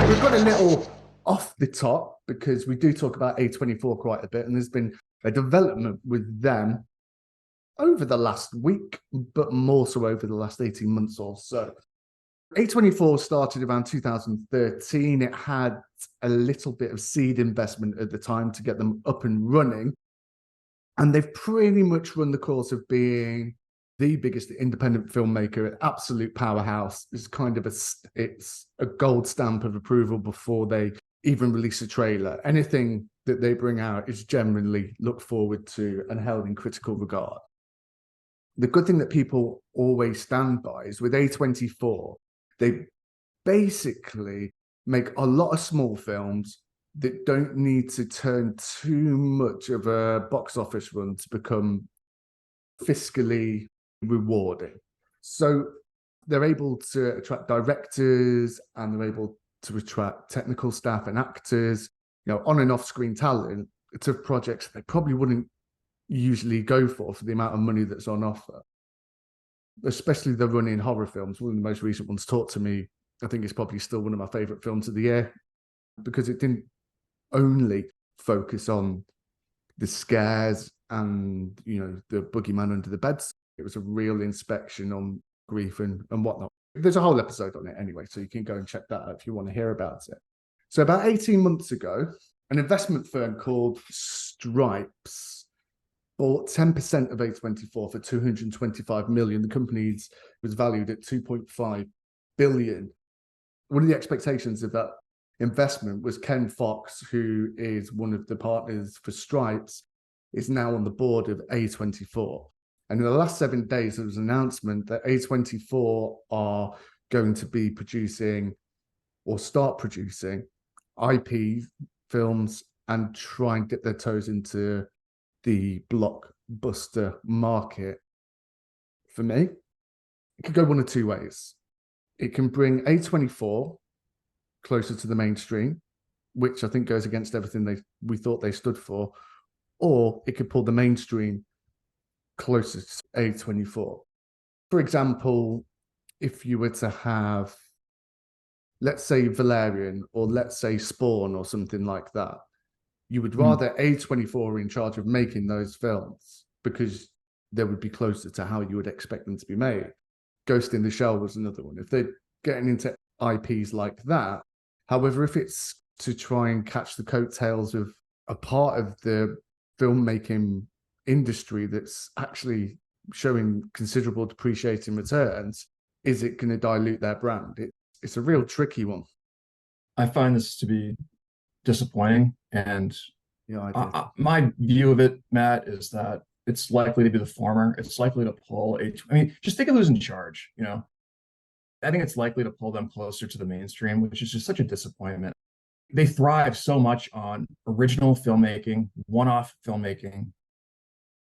we've got a little off the top because we do talk about A24 quite a bit, and there's been a development with them over the last week, but more so over the last 18 months or so. A24 started around 2013. It had a little bit of seed investment at the time to get them up and running. And they've pretty much run the course of being the biggest independent filmmaker, an absolute powerhouse. It's kind of it's a gold stamp of approval before they even release a trailer. Anything that they bring out is generally looked forward to and held in critical regard. The good thing that people always stand by is with A24, they basically make a lot of small films that don't need to turn too much of a box office run to become fiscally rewarding. So they're able to attract directors and they're able to attract technical staff and actors, on and off screen talent to projects they probably wouldn't usually go for the amount of money that's on offer. Especially the running horror films. One of the most recent ones, Talk to Me, I think it's probably still one of my favorite films of the year because it didn't only focus on the scares and the boogeyman under the beds. It was a real inspection on grief and whatnot. There's a whole episode on it anyway, so you can go and check that out if you want to hear about it. So about 18 months ago, an investment firm called Stripes bought 10% of A24 for $225 million. The company was valued at $2.5 billion. One of the expectations of that investment was Ken Fox, who is one of the partners for Stripes, is now on the board of A24. And in the last 7 days, there was an announcement that A24 are going to be producing or start producing IP films and try and dip their toes into the blockbuster market. For me, it could go one of two ways. It can bring A24 closer to the mainstream, which I think goes against everything we thought they stood for, or it could pull the mainstream closer to A24. For example, if you were to have, let's say, Valerian, or let's say Spawn or something like that, you would rather A24 are in charge of making those films because they would be closer to how you would expect them to be made. Ghost in the Shell was another one. If they're getting into IPs like that, however, if it's to try and catch the coattails of a part of the filmmaking industry that's actually showing considerable depreciating returns, is it going to dilute their brand? It's a real tricky one. I find this to be disappointing, and my view of it, Matt, is that it's likely to be the former. It's likely to pull just think of who's in charge. I think it's likely to pull them closer to the mainstream, which is just such a disappointment. They thrive so much on original filmmaking, one-off filmmaking.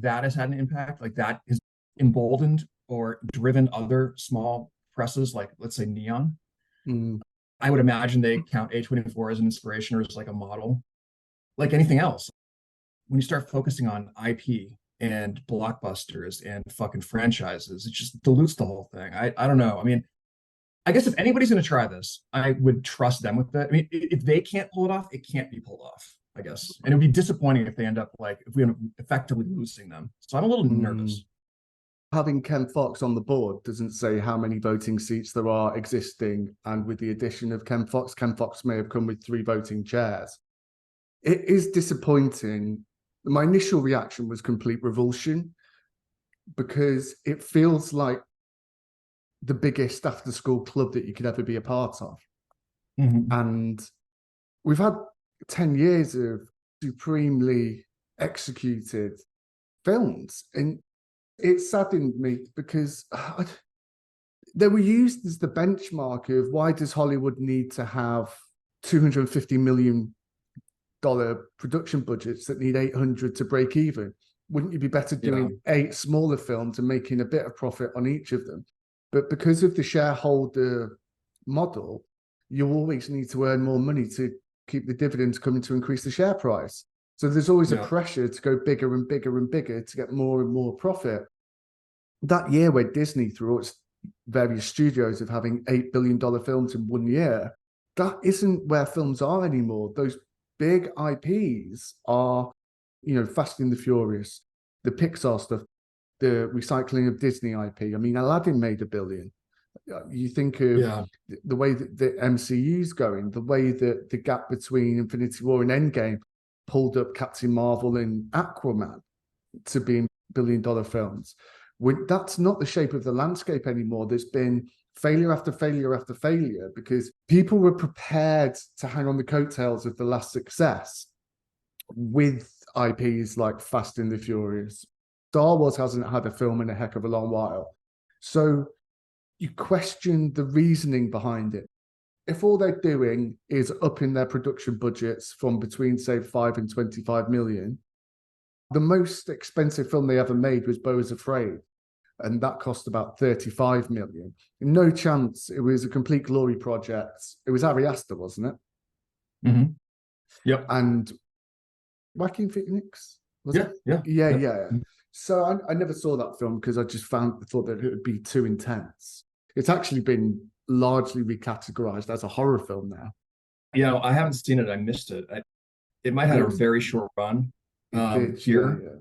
That has had an impact. Like, that has emboldened or driven other small presses, like, let's say, Neon. I would imagine they count A24 as an inspiration or as like a model. Like anything else, when you start focusing on IP and blockbusters and fucking franchises, it just dilutes the whole thing. I don't know. I mean, I guess if anybody's going to try this, I would trust them with it. I mean, if they can't pull it off, it can't be pulled off, I guess. And it would be disappointing if they end up if we end up effectively losing them. So I'm a little nervous. Having Ken Fox on the board doesn't say how many voting seats there are existing. And with the addition of Ken Fox may have come with 3 voting chairs. It is disappointing. My initial reaction was complete revulsion because it feels like the biggest after school club that you could ever be a part of. And we've had 10 years of supremely executed films, and it saddened me because they were used as the benchmark of why does Hollywood need to have $250 million production budgets that need 800 to break even? Wouldn't you be better doing 8 smaller films and making a bit of profit on each of them? But because of the shareholder model, you always need to earn more money to keep the dividends coming to increase the share price. So there's always a pressure to go bigger and bigger and bigger to get more and more profit. That year where Disney, through its various studios of having $8 billion films in 1 year, that isn't where films are anymore. Those big IPs are, Fast and the Furious, the Pixar stuff, the recycling of Disney IP. I mean, Aladdin made $1 billion. You think of the way that the MCU's going, the way that the gap between Infinity War and Endgame pulled up Captain Marvel and Aquaman to being billion-dollar films. That's not the shape of the landscape anymore. There's been failure after failure after failure because people were prepared to hang on the coattails of the last success with IPs like Fast and the Furious. Star Wars hasn't had a film in a heck of a long while. So you question the reasoning behind it. If all they're doing is upping their production budgets from between, say, 5 and 25 million, the most expensive film they ever made was Beau is Afraid, and that cost about 35 million. No chance. It was a complete glory project. It was Ari Aster, wasn't it? Mm-hmm. Yep. And Joaquin Phoenix, was it? Yeah. Yeah. So I never saw that film because I just thought that it would be too intense. It's actually been largely recategorized as a horror film now. I haven't seen it. I missed it. It might have had a very short run here. Yeah.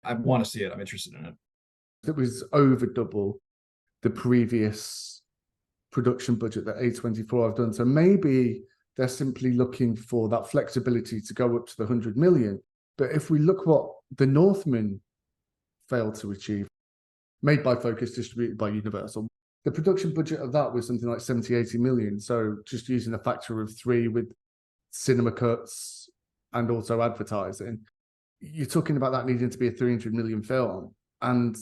I want to see it. I'm interested in it. It was over double the previous production budget that A24 have done. So maybe they're simply looking for that flexibility to go up to the 100 million. But if we look what The Northman failed to achieve, made by Focus, distributed by Universal, the production budget of that was something like 70, 80 million. So just using a factor of 3 with cinema cuts and also advertising, you're talking about that needing to be a 300 million film. And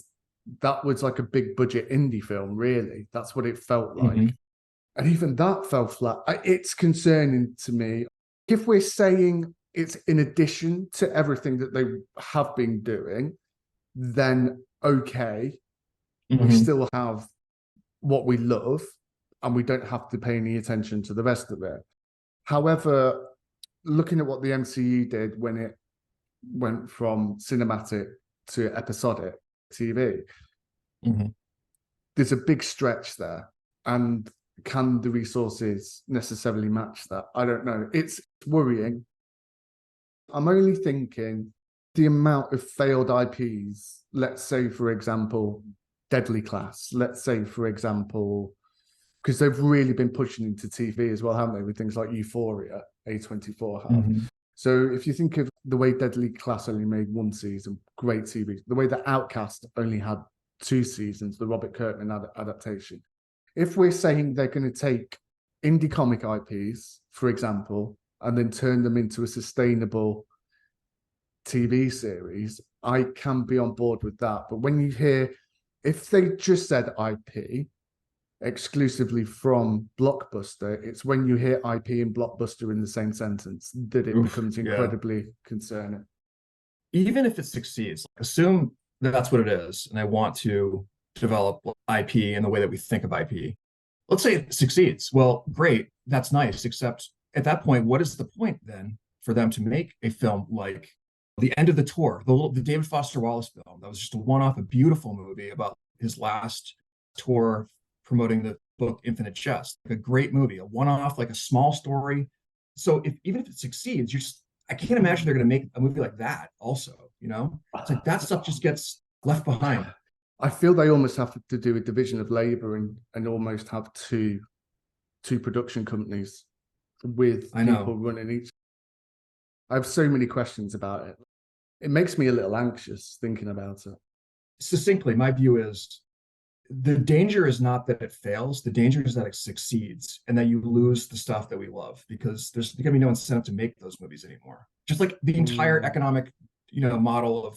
that was like a big budget indie film, really. That's what it felt like. Mm-hmm. And even that fell flat. It's concerning to me. If we're saying it's in addition to everything that they have been doing, then okay, we still have what we love and we don't have to pay any attention to the rest of it. However, looking at what the MCU did when it went from cinematic to episodic TV, there's a big stretch there. And can the resources necessarily match that? I don't know. It's worrying. I'm only thinking the amount of failed IPs, let's say, for example, Deadly Class, let's say, for example, because they've really been pushing into TV as well, haven't they, with things like Euphoria, A24 have. So if you think of the way Deadly Class only made 1 season, great TV, the way that Outcast only had 2 seasons, the Robert Kirkman adaptation. If we're saying they're going to take indie comic IPs, for example, and then turn them into a sustainable TV series, I can be on board with that. But when you hear, if they just said IP exclusively from Blockbuster, it's when you hear IP and Blockbuster in the same sentence that it becomes incredibly concerning. Even if it succeeds, assume that that's what it is, and I want to develop IP in the way that we think of IP. Let's say it succeeds. Well, great, that's nice, except at that point, what is the point then for them to make a film like The End of the Tour, the David Foster Wallace film? That was just a one-off, a beautiful movie about his last tour promoting the book Infinite Jest. Like a great movie, a one-off, like a small story. So even if it succeeds, I can't imagine they're going to make a movie like that also, It's like that stuff just gets left behind. I feel they almost have to do a division of labor and almost have two production companies with people running each. I have so many questions about it. It makes me a little anxious thinking about it. Succinctly, my view is the danger is not that it fails. The danger is that it succeeds and that you lose the stuff that we love, because there's going to be no incentive to make those movies anymore. Just like the entire economic, model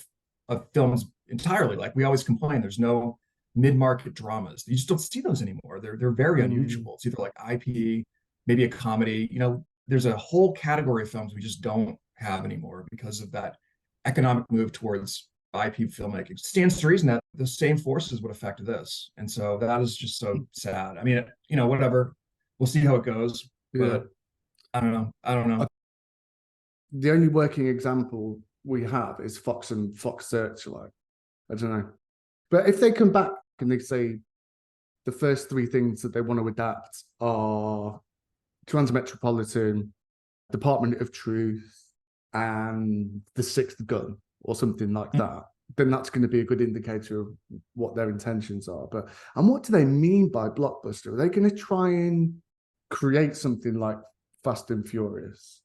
of films entirely. Like we always complain, there's no mid-market dramas. You just don't see those anymore. They're very unusual. It's either like IP, maybe a comedy. There's a whole category of films we just don't have anymore because of that economic move towards IP filmmaking. Stands to reason that the same forces would affect this. And so that is just so sad. I mean, whatever. We'll see how it goes. But I don't know. The only working example we have is Fox and Fox Searchlight. I don't know. But if they come back and they say the first 3 things that they want to adapt are Transmetropolitan, Department of Truth, and the Sixth Gun, or something like that, then that's going to be a good indicator of what their intentions are. But and what do they mean by blockbuster? Are they going to try and create something like Fast and Furious,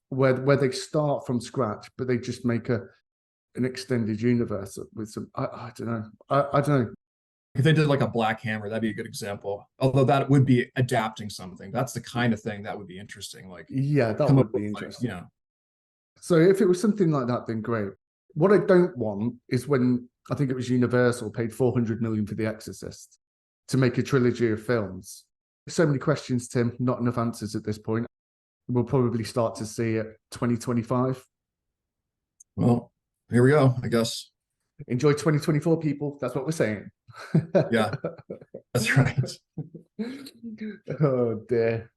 where they start from scratch, but they just make an extended universe with some? I don't know. I don't know. If they did like a Black Hammer, that'd be a good example. Although that would be adapting something. That's the kind of thing that would be interesting. Like, yeah, that would be interesting. Like, So if it was something like that, then great. What I don't want is when I think it was Universal paid 400 million for The Exorcist to make a trilogy of films. So many questions, Tim, not enough answers at this point. We'll probably start to see it 2025. Well, here we go, I guess. Enjoy 2024, people. That's what we're saying. Yeah, that's right. Oh, dear.